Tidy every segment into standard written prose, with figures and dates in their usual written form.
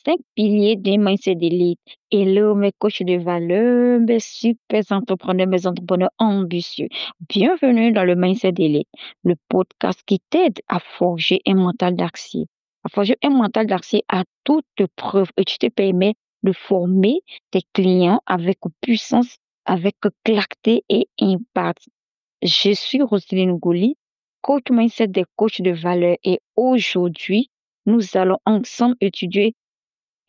5 piliers d'un mindset d'élite. Hello, mes coachs de valeur, mes super entrepreneurs, mes entrepreneurs ambitieux. Bienvenue dans le mindset d'élite, le podcast qui t'aide à forger un mental d'acier. À forger un mental d'acier à toute preuve et tu te permets de former tes clients avec puissance, avec clarté et impact. Je suis Roselyne Gouli, coach mindset des coachs de valeur et aujourd'hui, nous allons ensemble étudier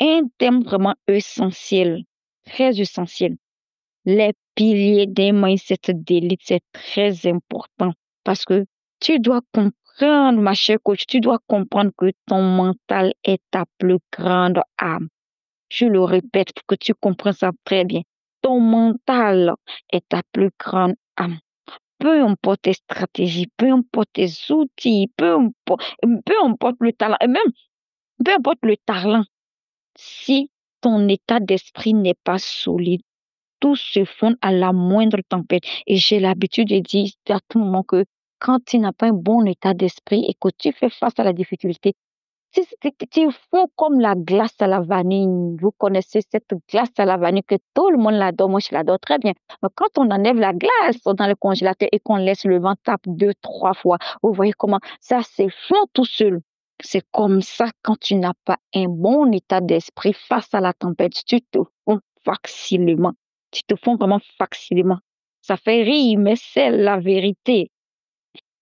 un thème vraiment essentiel, très essentiel. Les piliers d'un mindset d'élite, c'est très important parce que tu dois comprendre, ma chère coach, tu dois comprendre que ton mental est ta plus grande arme. Je le répète pour que tu comprennes ça très bien. Ton mental est ta plus grande arme. Peu importe tes stratégies, peu importe tes outils, peu importe le talent, et même peu importe le talent, si ton état d'esprit n'est pas solide, tout se fonde à la moindre tempête. Et j'ai l'habitude de dire à tout moment que quand tu n'as pas un bon état d'esprit et que tu fais face à la difficulté, tu fond comme la glace à la vanille. Vous connaissez cette glace à la vanille que tout le monde l'adore. Moi, je l'adore très bien. Mais quand on enlève la glace dans le congélateur et qu'on laisse le vent tape 2, 3 fois, vous voyez comment ça s'effondre tout seul. C'est comme ça quand tu n'as pas un bon état d'esprit face à la tempête. Tu te fonds facilement. Tu te fonds vraiment facilement. Ça fait rire, mais c'est la vérité.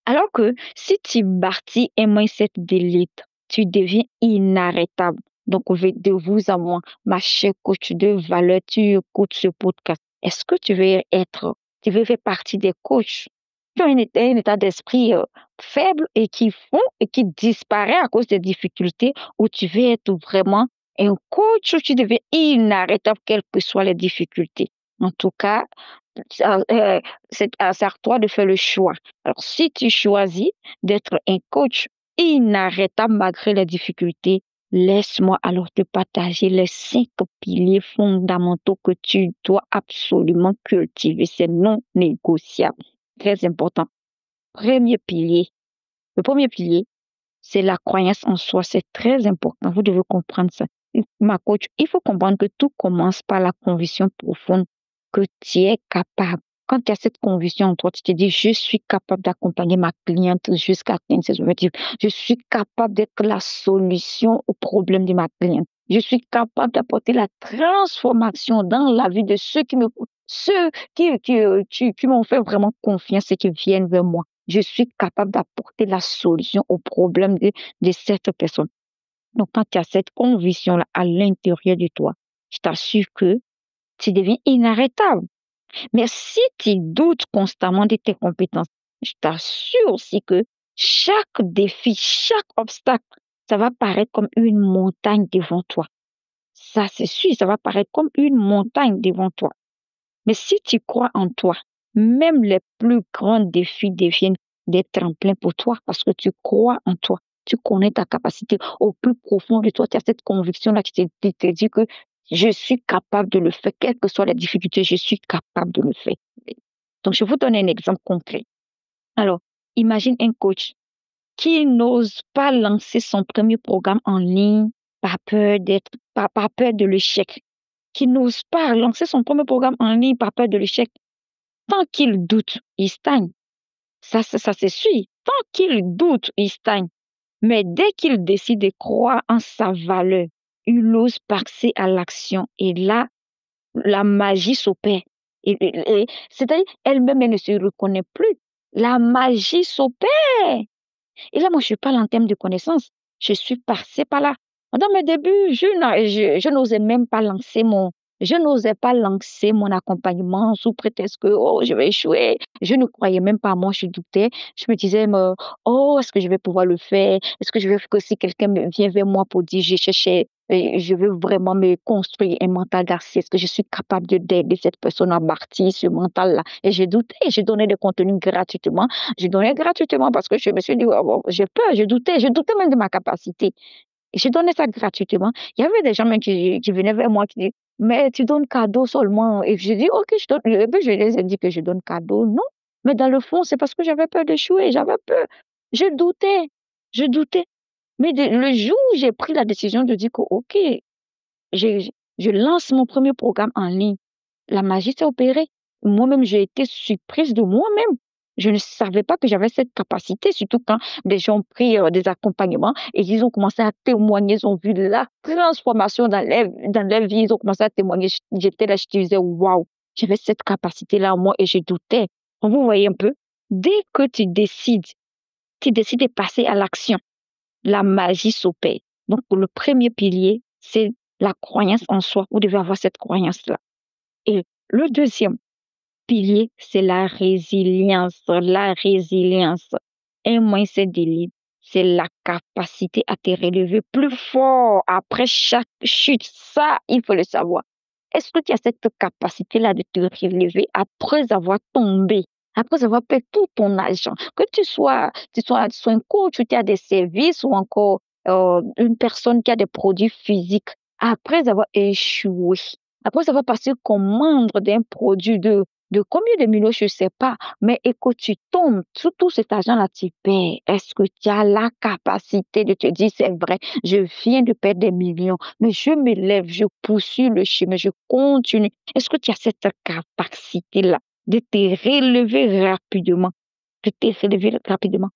Alors que si tu bâtis un mindset d'élite, tu deviens inarrêtable. Donc, de vous à moi, ma chère coach de valeur, tu écoutes ce podcast. Est-ce que tu veux faire partie des coachs qui ont un état d'esprit faible et qui font et qui disparaît à cause des difficultés, ou tu veux être vraiment un coach où tu deviens inarrêtable, quelles que soient les difficultés? En tout cas, c'est à toi de faire le choix. Alors, si tu choisis d'être un coach inarrêtable malgré les difficultés, laisse-moi alors te partager les 5 piliers fondamentaux que tu dois absolument cultiver. C'est non négociable. Très important. Premier pilier. Le premier pilier, c'est la croyance en soi. C'est très important. Vous devez comprendre ça. Ma coach, il faut comprendre que tout commence par la conviction profonde que tu es capable. Quand tu as cette conviction en toi, tu te dis, je suis capable d'accompagner ma cliente jusqu'à atteindre ses objectifs. Je suis capable d'être la solution au problème de ma cliente. Je suis capable d'apporter la transformation dans la vie de ceux qui m'ont fait vraiment confiance et qui viennent vers moi. Je suis capable d'apporter la solution au problème de cette personne. Donc, quand tu as cette conviction-là à l'intérieur de toi, je t'assure que tu deviens inarrêtable. Mais si tu doutes constamment de tes compétences, je t'assure aussi que chaque défi, chaque obstacle, ça va paraître comme une montagne devant toi. Ça, c'est sûr, ça va paraître comme une montagne devant toi. Mais si tu crois en toi, même les plus grands défis deviennent des tremplins pour toi parce que tu crois en toi. Tu connais ta capacité au plus profond de toi. Tu as cette conviction-là qui te dit que je suis capable de le faire, quelles que soient les difficultés, je suis capable de le faire. Donc, je vous donne un exemple concret. Alors, imagine un coach qui n'ose pas lancer son premier programme en ligne par peur de l'échec, qui n'ose pas lancer son premier programme en ligne par peur de l'échec. Tant qu'il doute, il stagne. Ça c'est sûr. Tant qu'il doute, il stagne. Mais dès qu'il décide de croire en sa valeur, il ose passer à l'action. Et là, la magie s'opère. C'est-à-dire, elle-même, elle ne se reconnaît plus. La magie s'opère. Et là, moi, je parle en termes de connaissances. Je suis passée par là. Dans mes débuts, je n'osais même pas je n'osais pas lancer mon accompagnement sous prétexte que, oh, je vais échouer. Je ne croyais même pas en moi, je doutais. Je me disais, oh, est-ce que je vais pouvoir le faire? Est-ce que je vais, que si quelqu'un vient vers moi pour dire, je veux vraiment me construire un mental d'acier, est-ce que je suis capable d'aider cette personne à bâtir ce mental-là? Et je doutais, je donnais des contenus gratuitement. Je donnais gratuitement parce que je me suis dit, oh, bon, j'ai peur, je doutais même de ma capacité. Et je donnais ça gratuitement. Il y avait des gens même qui venaient vers moi qui disaient, mais tu donnes cadeau seulement. Et je dis, ok, je donne. Et puis je les ai dit que je donne cadeau. Non. Mais dans le fond, c'est parce que j'avais peur d'échouer. J'avais peur. Je doutais. Je doutais. Mais le jour où j'ai pris la décision de dire que, ok, je, je lance mon premier programme en ligne. La magie s'est opérée. Moi-même, j'ai été surprise de moi-même. Je ne savais pas que j'avais cette capacité, surtout quand des gens ont pris des accompagnements et ils ont commencé à témoigner, ils ont vu la transformation dans leur vie, ils ont commencé à témoigner. J'étais là, je te disais, waouh, j'avais cette capacité-là en moi et je doutais. Donc, vous voyez un peu, dès que tu décides de passer à l'action, la magie s'opère. Donc, le premier pilier, c'est la croyance en soi. Vous devez avoir cette croyance-là. Et le deuxième pilier, c'est la résilience. La résilience. Un mindset d'élite, c'est la capacité à te relever plus fort après chaque chute. Ça, il faut le savoir. Est-ce que tu as cette capacité-là de te relever après avoir tombé, après avoir perdu tout ton argent? Que tu sois un coach ou tu as des services ou encore une personne qui a des produits physiques, après avoir échoué, après avoir passé commande d'un produit de combien de millions, je ne sais pas, mais et que tu tombes, tout cet argent-là, tu perds. Est-ce que tu as la capacité de te dire, c'est vrai, je viens de perdre des millions, mais je me lève, je poursuis le chemin, je continue. Est-ce que tu as cette capacité-là de te relever rapidement, de te relever rapidement?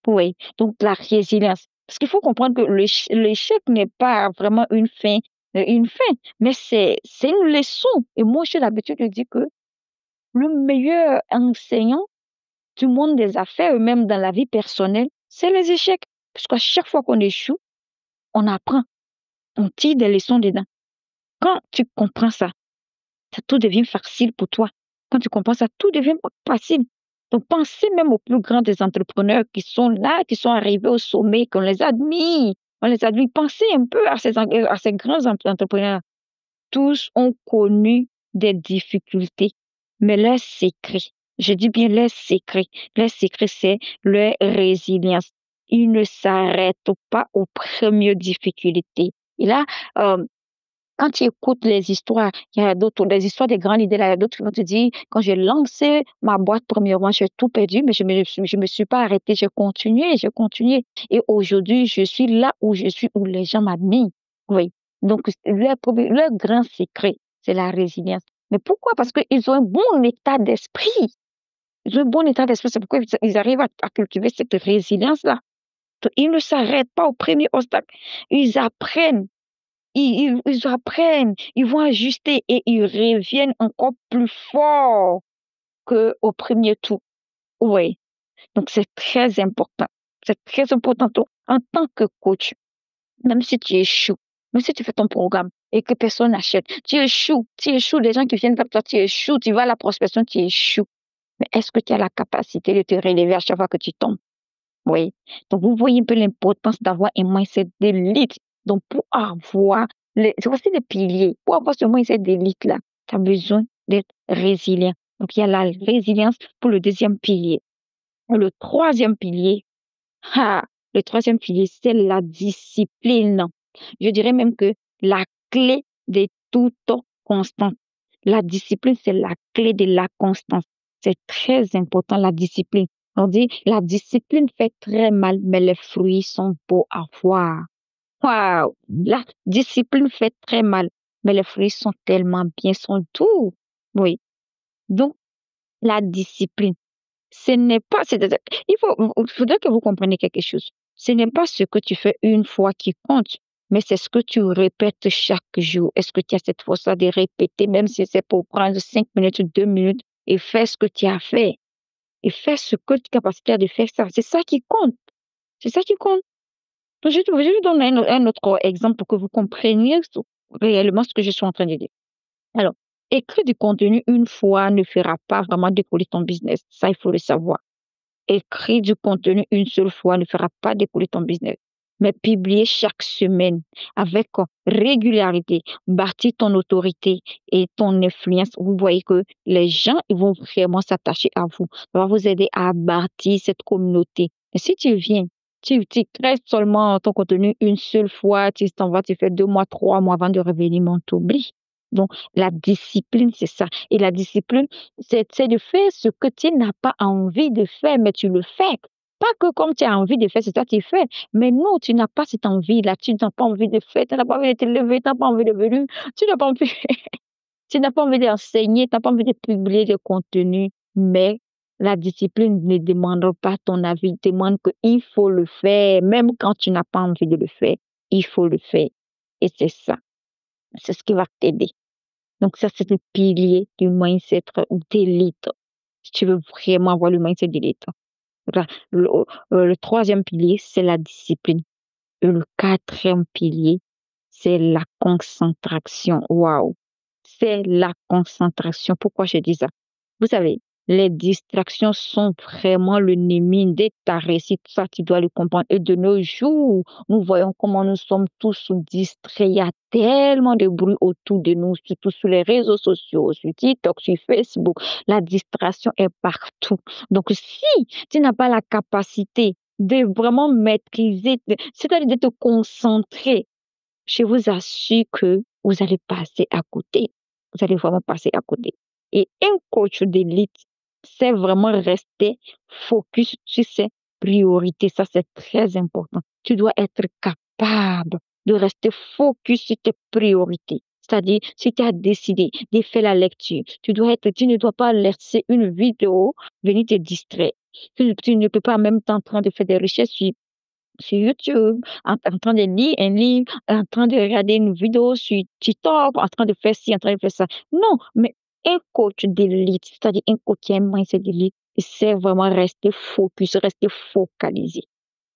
Oui, donc la résilience. Parce qu'il faut comprendre que l'échec n'est pas vraiment une fin, mais c'est une leçon. Et moi, j'ai l'habitude de dire que le meilleur enseignant du monde des affaires, même dans la vie personnelle, c'est les échecs. Parce qu'à chaque fois qu'on échoue, on apprend, on tire des leçons dedans. Quand tu comprends ça, tout devient facile pour toi. Quand tu comprends ça, tout devient facile. Donc, pensez même aux plus grands des entrepreneurs qui sont là, qui sont arrivés au sommet, qu'on les admire. On les admire. Pensez un peu à ces grands entrepreneurs. Tous ont connu des difficultés, mais leur secret, je dis bien leur secret, c'est leur résilience. Ils ne s'arrêtent pas aux premières difficultés. Et là, euh, quand tu écoutes les histoires, il y a d'autres, les histoires des grands leaders, là, il y a d'autres qui vont te dire, quand j'ai lancé ma boîte premièrement, j'ai tout perdu, mais je me suis pas arrêtée, j'ai continué. Et aujourd'hui, je suis là où je suis, où les gens m'admirent. Oui. Donc, leur grand secret, c'est la résilience. Mais pourquoi? Parce qu'ils ont un bon état d'esprit. Ils ont un bon état d'esprit, c'est pourquoi ils arrivent à cultiver cette résilience-là. Donc, ils ne s'arrêtent pas au premier obstacle. Ils apprennent ils apprennent, ils vont ajuster et ils reviennent encore plus fort qu'au premier tour. Oui, donc c'est très important. C'est très important en tant que coach, même si tu échoues, même si tu fais ton programme et que personne n'achète, tu échoues, des gens qui viennent vers toi, tu échoues, tu vas à la prospection, tu échoues. Mais est-ce que tu as la capacité de te relever à chaque fois que tu tombes? Oui. Donc, vous voyez un peu l'importance d'avoir un mindset d'élite. Donc, pour avoir c'est aussi des piliers. Pour avoir ce mindset d'élite-là, tu as besoin d'être résilient. Donc, il y a la résilience pour le deuxième pilier. Le troisième pilier, ah, le troisième pilier, c'est la discipline. Je dirais même que la clé de toute constance. La discipline, c'est la clé de la constance. C'est très important, la discipline. On dit, la discipline fait très mal, mais les fruits sont beaux à voir. Waouh! La discipline fait très mal, mais les fruits sont tellement bien, sont doux. Oui. Donc, la discipline. Ce n'est pas, il faudrait que vous compreniez quelque chose. Ce n'est pas ce que tu fais une fois qui compte, mais c'est ce que tu répètes chaque jour. Est-ce que tu as cette force-là de répéter, même si c'est pour prendre 5 minutes ou 2 minutes et faire ce que tu as fait et faire ce que tu es capacité de faire ça. C'est ça qui compte. C'est ça qui compte. Donc, je vais donner un autre exemple pour que vous compreniez réellement ce que je suis en train de dire. Alors, écrire du contenu une fois ne fera pas vraiment décoller ton business. Ça, il faut le savoir. Écrire du contenu une seule fois ne fera pas décoller ton business. Mais publier chaque semaine avec régularité, bâtir ton autorité et ton influence. Vous voyez que les gens ils vont vraiment s'attacher à vous. Ça va vous aider à bâtir cette communauté. Et si tu viens, tu crées seulement ton contenu une seule fois, tu t'en vas, tu fais 2 mois, 3 mois avant de revenir, mais on t'oublie. Donc, la discipline, c'est ça. Et la discipline, c'est de faire ce que tu n'as pas envie de faire, mais tu le fais. pas que comme tu as envie de faire, c'est toi qui fais. Mais non, tu n'as pas cette envie-là. Tu n'as pas envie de faire, tu n'as pas envie de te lever, tu n'as pas envie de venir, tu n'as pas envie, tu n'as pas envie d'enseigner, tu n'as pas envie de publier des contenus. Mais la discipline ne demande pas ton avis, demande qu'il faut le faire. Même quand tu n'as pas envie de le faire, il faut le faire. Et c'est ça. C'est ce qui va t'aider. Donc ça, c'est le pilier du mindset d'élite. Si tu veux vraiment avoir le mindset d'élite. Voilà. Le troisième pilier, c'est la discipline. Et le quatrième pilier, c'est la concentration. Waouh! C'est la concentration. Pourquoi je dis ça? Vous savez, les distractions sont vraiment l'ennemi de ta réussite. Ça, tu dois le comprendre. Et de nos jours, nous voyons comment nous sommes tous distraits. Il y a tellement de bruit autour de nous, surtout sur les réseaux sociaux, sur TikTok, sur Facebook. La distraction est partout. Donc, si tu n'as pas la capacité de vraiment maîtriser, c'est-à-dire de te concentrer, je vous assure que vous allez passer à côté. Vous allez vraiment passer à côté. Et un coach d'élite, c'est vraiment rester focus sur ses priorités. Ça, c'est très important. Tu dois être capable de rester focus sur tes priorités. C'est-à-dire, si tu as décidé de faire la lecture, tu ne dois pas laisser une vidéo venir te distraire. Tu ne peux pas en même temps en train de faire des recherches sur YouTube, en train de lire un livre, en train de regarder une vidéo sur TikTok, en train de faire ci, en train de faire ça. Non, mais un coach d'élite, c'est-à-dire un coach qui a un mindset d'élite, c'est vraiment rester focus, rester focalisé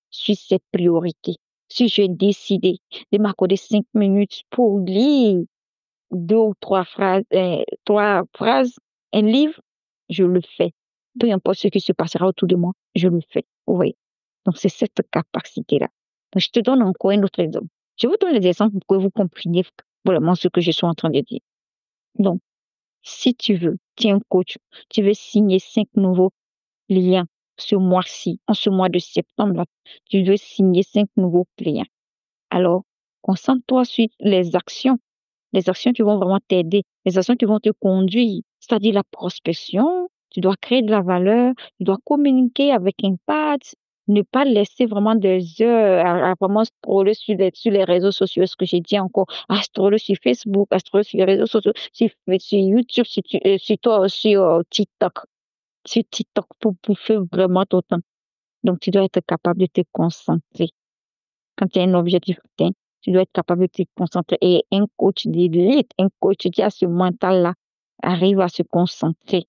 sur ses priorités. Si j'ai décidé de m'accorder 5 minutes pour lire deux ou trois phrases, un livre, je le fais. Peu importe ce qui se passera autour de moi, je le fais. Oui. Donc, c'est cette capacité-là. Donc, je te donne encore un autre exemple. Je vous donne des exemples pour que vous compreniez vraiment ce que je suis en train de dire. Donc, si tu veux, tu es un coach, tu veux signer 5 nouveaux clients ce mois-ci, en ce mois de septembre, tu veux signer 5 nouveaux clients. Alors, concentre-toi sur les actions qui vont vraiment t'aider, les actions qui vont te conduire, c'est-à-dire la prospection, tu dois créer de la valeur, tu dois communiquer avec impact, ne pas laisser vraiment des heures à vraiment scroller sur les réseaux sociaux, ce que j'ai dit encore, à scroller sur Facebook, à scroller sur les réseaux sociaux, sur YouTube, sur TikTok pour faire vraiment ton temps. Donc, tu dois être capable de te concentrer. Quand tu as un objectif atteint, tu dois être capable de te concentrer. Et un coach d'élite, un coach qui a ce mental-là, arrive à se concentrer.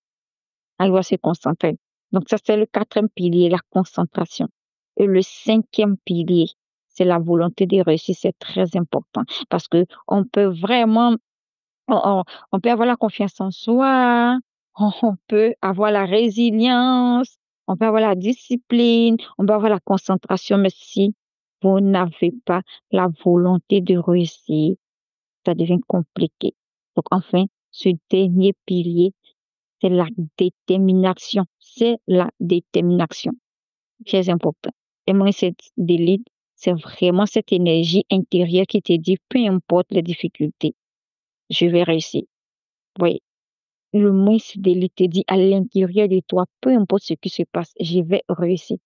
Arrive à se concentrer. Donc, ça, c'est le quatrième pilier, la concentration. Et le cinquième pilier, c'est la volonté de réussir. C'est très important parce que on peut vraiment on peut avoir la confiance en soi, on peut avoir la résilience, on peut avoir la discipline, on peut avoir la concentration, mais si vous n'avez pas la volonté de réussir, ça devient compliqué. Donc, enfin, ce dernier pilier, c'est la détermination. C'est la détermination. Très important. Et moi, cette d'élite, c'est vraiment cette énergie intérieure qui te dit, peu importe les difficultés, je vais réussir. Oui, le moins fidélité te dit à l'intérieur de toi, peu importe ce qui se passe, je vais réussir.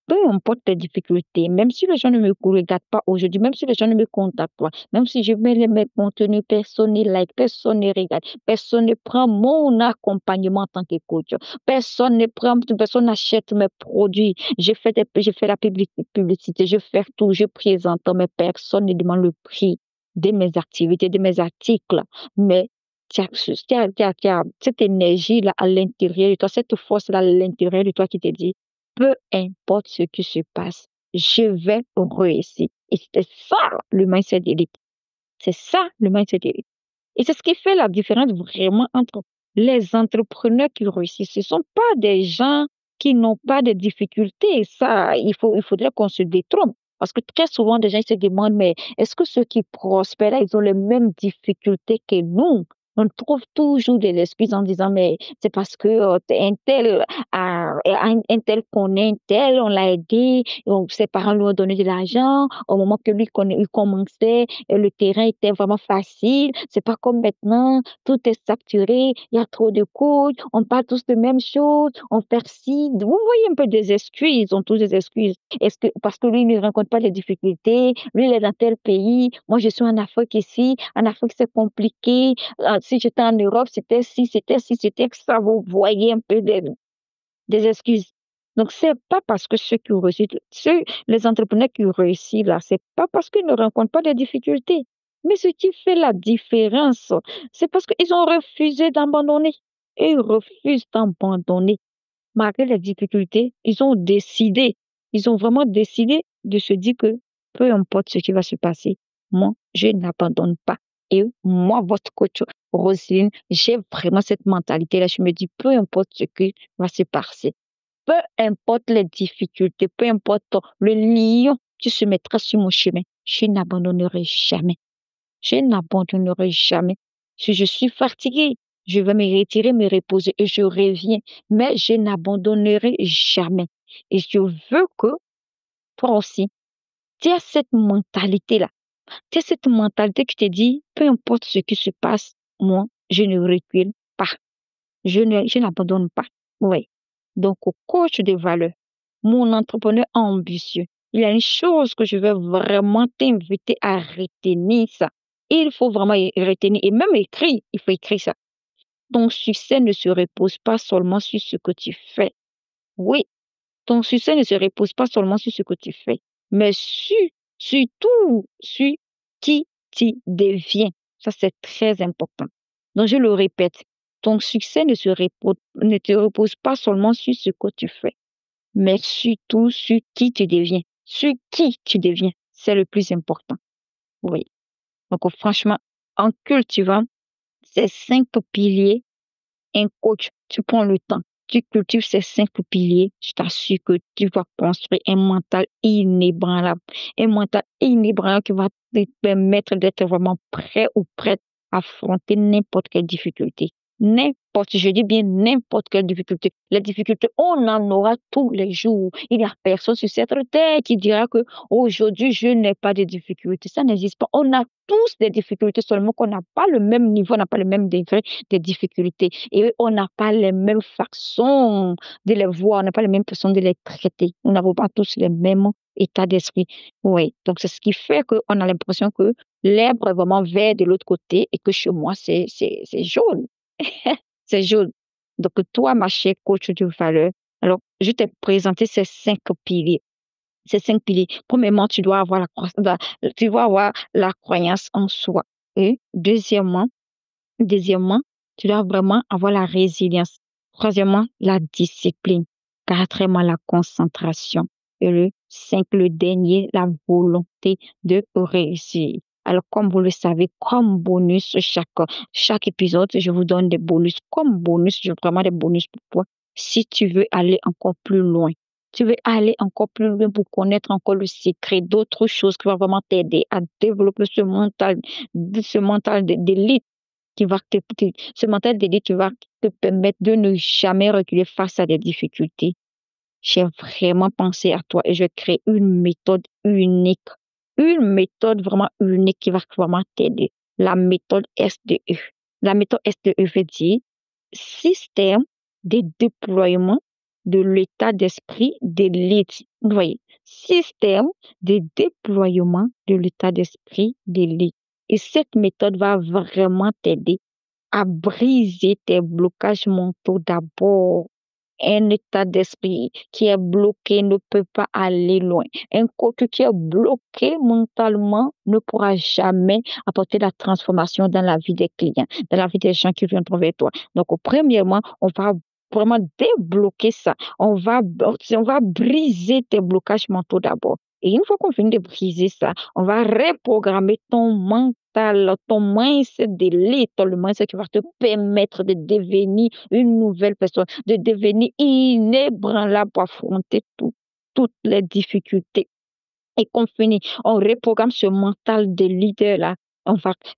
Peu importe les difficultés, même si les gens ne me regardent pas aujourd'hui, même si les gens ne me contactent pas, même si je mets mes contenus, personne ne like, personne ne regarde, personne ne prend mon accompagnement en tant que coach, personne n'achète mes produits, je fais la publicité, je fais tout, je présente, mais personne ne demande le prix de mes activités, de mes articles. Mais tu as cette énergie-là à l'intérieur de toi, cette force-là à l'intérieur de toi qui te dit, peu importe ce qui se passe, je vais réussir. Et c'est ça le mindset d'élite. C'est ça le mindset d'élite. Et c'est ce qui fait la différence vraiment entre les entrepreneurs qui réussissent. Ce ne sont pas des gens qui n'ont pas de difficultés. Ça, il faudrait qu'on se détrompe. Parce que très souvent, des gens ils se demandent, mais est-ce que ceux qui prospèrent, là, ils ont les mêmes difficultés que nous? On trouve toujours des excuses en disant, mais c'est parce que un tel un tel connaît un tel, on l'a aidé, ses parents lui ont donné de l'argent. Au moment que il commençait, le terrain était vraiment facile. C'est pas comme maintenant, tout est saturé, il y a trop de coachs, on parle tous de même chose, on persiste. Vous voyez un peu des excuses, ils ont tous des excuses. Est-ce que parce que lui il ne rencontre pas les difficultés, lui il est dans tel pays, moi je suis en Afrique ici, en Afrique c'est compliqué. Si j'étais en Europe, c'était que ça, vous voyez un peu des excuses. Donc, c'est pas parce que ceux qui réussissent, les entrepreneurs qui réussissent là, c'est pas parce qu'ils ne rencontrent pas de difficultés. Mais ce qui fait la différence, c'est parce qu'ils ont refusé d'abandonner. Ils refusent d'abandonner. Malgré les difficultés, ils ont vraiment décidé de se dire que peu importe ce qui va se passer, moi, je n'abandonne pas. Et moi, votre coach, Roselyne, j'ai vraiment cette mentalité-là. Je me dis, peu importe ce qui va se passer, peu importe les difficultés, peu importe le lion qui se mettra sur mon chemin, je n'abandonnerai jamais. Je n'abandonnerai jamais. Si je suis fatiguée, je vais me retirer, me reposer et je reviens. Mais je n'abandonnerai jamais. Et je veux que toi aussi, tu aies cette mentalité-là. Tu as cette mentalité qui te dit, peu importe ce qui se passe, moi, je ne recule pas. Je n'abandonne pas. Oui. Donc, au coach de valeur, mon entrepreneur ambitieux, il y a une chose que je vais vraiment t'inviter à retenir ça. Il faut vraiment retenir et même écrire, il faut écrire ça. Ton succès ne se repose pas seulement sur ce que tu fais. Oui, ton succès ne se repose pas seulement sur ce que tu fais, mais surtout sur qui tu deviens. Ça, c'est très important. Donc, je le répète, ton succès ne te repose pas seulement sur ce que tu fais, mais surtout sur qui tu deviens. Sur qui tu deviens, c'est le plus important. Oui. Donc, franchement, en cultivant ces 5 piliers, un coach, tu prends le temps, tu cultives ces 5 piliers, je t'assure que tu vas construire un mental inébranlable. Un mental inébranlable qui va te permettre d'être vraiment prêt ou prête à affronter n'importe quelle difficulté. Je dis bien n'importe quelle difficulté. Les difficultés, on en aura tous les jours. Il n'y a personne sur cette terre qui dira que aujourd'hui, je n'ai pas de difficultés. Ça n'existe pas. On a tous des difficultés, seulement qu'on n'a pas le même niveau, on n'a pas le même degré de difficultés. Et on n'a pas les mêmes façons de les voir, on n'a pas les mêmes façons de les traiter. Nous n'avons pas tous les mêmes états d'esprit. Oui. Donc, c'est ce qui fait qu'on a l'impression que l'herbe est vraiment vert de l'autre côté et que chez moi, c'est jaune. C'est jaune. Donc, toi, ma chère coach de valeur, alors, je t'ai présenté ces 5 piliers. Ces 5 piliers. Premièrement, tu dois avoir la croyance en soi. Et deuxièmement, tu dois vraiment avoir la résilience. Troisièmement, la discipline. Quatrièmement, la concentration. Et le dernier, la volonté de réussir. Alors, comme vous le savez, comme bonus, chaque épisode, je vous donne des bonus. Comme bonus, j'ai vraiment des bonus pour toi. Si tu veux aller encore plus loin, tu veux aller encore plus loin pour connaître encore le secret d'autres choses qui vont vraiment t'aider à développer ce mental d'élite ce mental d'élite qui va te permettre de ne jamais reculer face à des difficultés. J'ai vraiment pensé à toi et je crée une méthode vraiment unique qui va vraiment t'aider. La méthode SDE. La méthode SDE veut dire système de déploiement de l'état d'esprit d'élite. Vous voyez, système de déploiement de l'état d'esprit d'élite. Et cette méthode va vraiment t'aider à briser tes blocages mentaux d'abord. Un état d'esprit qui est bloqué ne peut pas aller loin. Un coach qui est bloqué mentalement ne pourra jamais apporter la transformation dans la vie des clients, dans la vie des gens qui viennent vers toi. Donc, premièrement, on va vraiment débloquer ça. On va briser tes blocages mentaux d'abord. Et une fois qu'on finit de briser ça, on va reprogrammer ton mental, ton mindset d'élite, le mindset qui va te permettre de devenir une nouvelle personne, de devenir inébranlable pour affronter toutes les difficultés. Et qu'on finit, on reprogramme ce mental de leader-là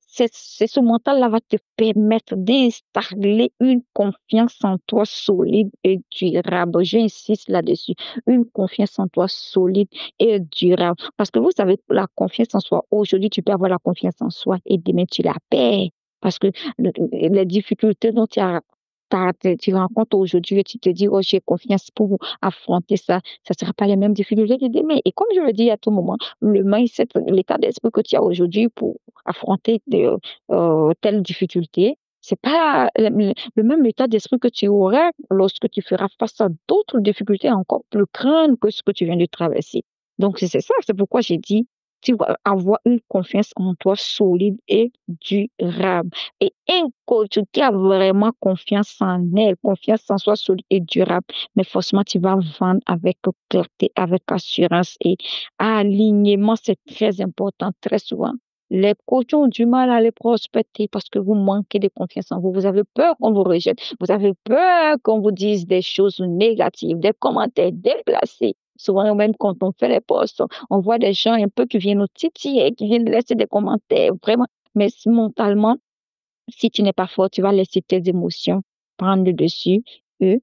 C'est ce mental-là va te permettre d'installer une confiance en toi solide et durable. J'insiste là-dessus. Une confiance en toi solide et durable. Parce que vous savez, la confiance en soi, aujourd'hui, tu peux avoir la confiance en soi et demain, tu la perds. Parce que les difficultés dont tu rencontres aujourd'hui, tu te dis, oh, j'ai confiance pour affronter ça. Ça ne sera pas les mêmes difficultés que demain. Et comme je le dis à tout moment, le mindset, l'état d'esprit que tu as aujourd'hui pour affronter telle difficulté, c'est pas le même état d'esprit que tu auras lorsque tu feras face à d'autres difficultés encore plus grandes que ce que tu viens de traverser. Donc, c'est ça, c'est pourquoi j'ai dit, tu vas avoir une confiance en toi solide et durable. Et un coach qui a vraiment confiance en elle, confiance en soi solide et durable, mais forcément, tu vas vendre avec clarté, avec assurance et alignement, c'est très important, très souvent. Les coachs ont du mal à les prospecter parce que vous manquez de confiance en vous. Vous avez peur qu'on vous rejette. Vous avez peur qu'on vous dise des choses négatives, des commentaires déplacés. Souvent, même quand on fait les posts, on voit des gens un peu qui viennent nous titiller, qui viennent laisser des commentaires, vraiment. Mais mentalement, si tu n'es pas fort, tu vas laisser tes émotions prendre le dessus et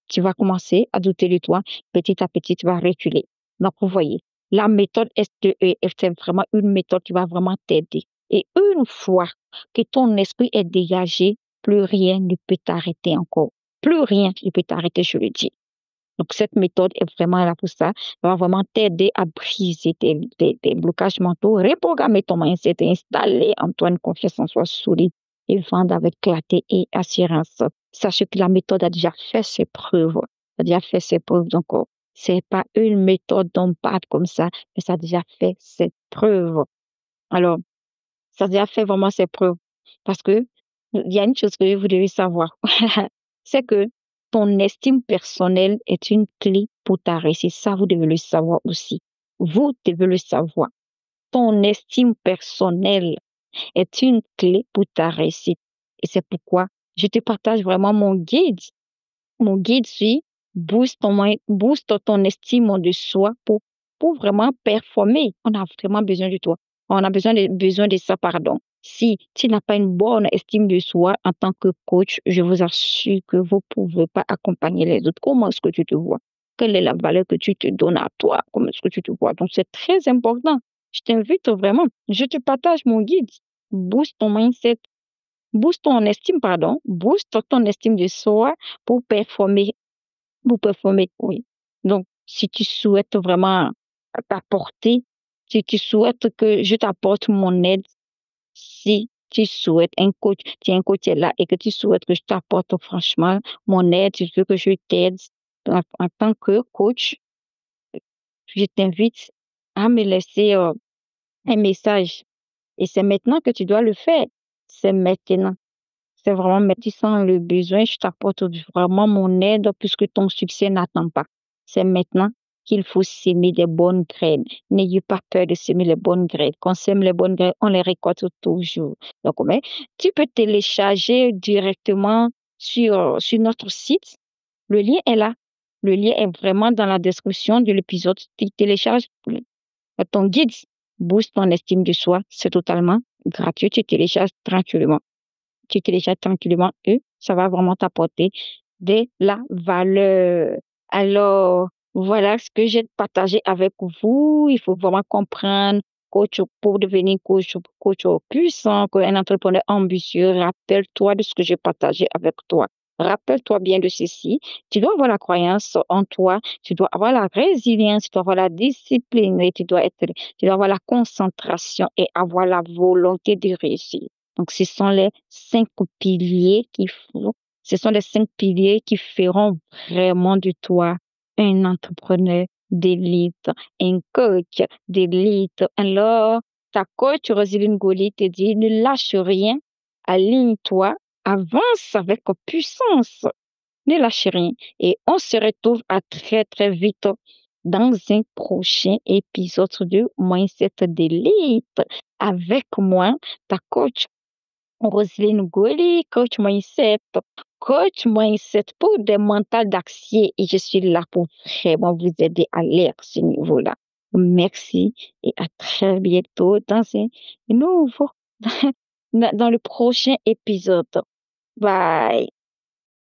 tu vas commencer à douter de toi. Petit à petit, tu vas reculer. Donc, vous voyez, la méthode STE, c'est vraiment une méthode qui va vraiment t'aider. Et une fois que ton esprit est dégagé, plus rien ne peut t'arrêter encore. Plus rien ne peut t'arrêter, je le dis. Donc, cette méthode est vraiment là pour ça. Elle va vraiment t'aider à briser tes blocages mentaux, reprogrammer ton mindset et installer en toi une confiance en soi solide et vendre avec clarté et assurance. Sachez que la méthode a déjà fait ses preuves. A déjà fait ses preuves. Donc, c'est pas une méthode dont parle comme ça, mais ça a déjà fait ses preuves. Alors, ça a déjà fait vraiment ses preuves. Parce que il y a une chose que vous devez savoir. C'est que ton estime personnelle est une clé pour ta réussite. Ça, vous devez le savoir aussi. Vous devez le savoir. Ton estime personnelle est une clé pour ta réussite. Et c'est pourquoi je te partage vraiment mon guide. Mon guide suit booste ton estime de soi pour vraiment performer. On a vraiment besoin de toi. On a besoin de ça, pardon. Si tu n'as pas une bonne estime de soi en tant que coach, je vous assure que vous ne pouvez pas accompagner les autres. Comment est-ce que tu te vois? Quelle est la valeur que tu te donnes à toi? Comment est-ce que tu te vois? Donc, c'est très important. Je t'invite vraiment. Je te partage mon guide. Booste ton mindset, booste ton estime, pardon, booste ton estime de soi pour performer, oui. Donc, si tu souhaites vraiment t'apporter, si tu souhaites que je t'apporte mon aide, si tu souhaites un coach, si un coach est là et que tu souhaites que je t'apporte franchement mon aide, tu veux que je t'aide en tant que coach, je t'invite à me laisser un message. Et c'est maintenant que tu dois le faire. C'est maintenant. C'est vraiment, mais tu sens le besoin, je t'apporte vraiment mon aide puisque ton succès n'attend pas. C'est maintenant qu'il faut s'aimer des bonnes graines. N'ayez pas peur de s'aimer les bonnes graines. Quand on sème les bonnes graines, on les récolte toujours. Donc, mais tu peux télécharger directement sur notre site. Le lien est là. Le lien est vraiment dans la description de l'épisode. Tu télécharges ton guide. Booste ton estime de soi. C'est totalement gratuit. Tu télécharges tranquillement. Tu télécharges tranquillement et ça va vraiment t'apporter de la valeur. Alors, voilà ce que j'ai partagé avec vous. Il faut vraiment comprendre coach pour devenir coach puissant, un entrepreneur ambitieux. Rappelle-toi de ce que j'ai partagé avec toi. Rappelle-toi bien de ceci. Tu dois avoir la croyance en toi, tu dois avoir la résilience, tu dois avoir la discipline et tu dois avoir la concentration et avoir la volonté de réussir. Donc, ce sont les 5 piliers qui feront vraiment de toi un entrepreneur d'élite, un coach d'élite. Alors, ta coach Roselyne Goli te dit, ne lâche rien, aligne-toi, avance avec puissance, ne lâche rien. Et on se retrouve à très, très vite dans un prochain épisode de Mindset d'élite avec moi, ta coach Roselyne Goli, coach mindset pour des mentales d'acier et je suis là pour vraiment vous aider à aller à ce niveau-là. Merci et à très bientôt dans un nouveau dans le prochain épisode. Bye.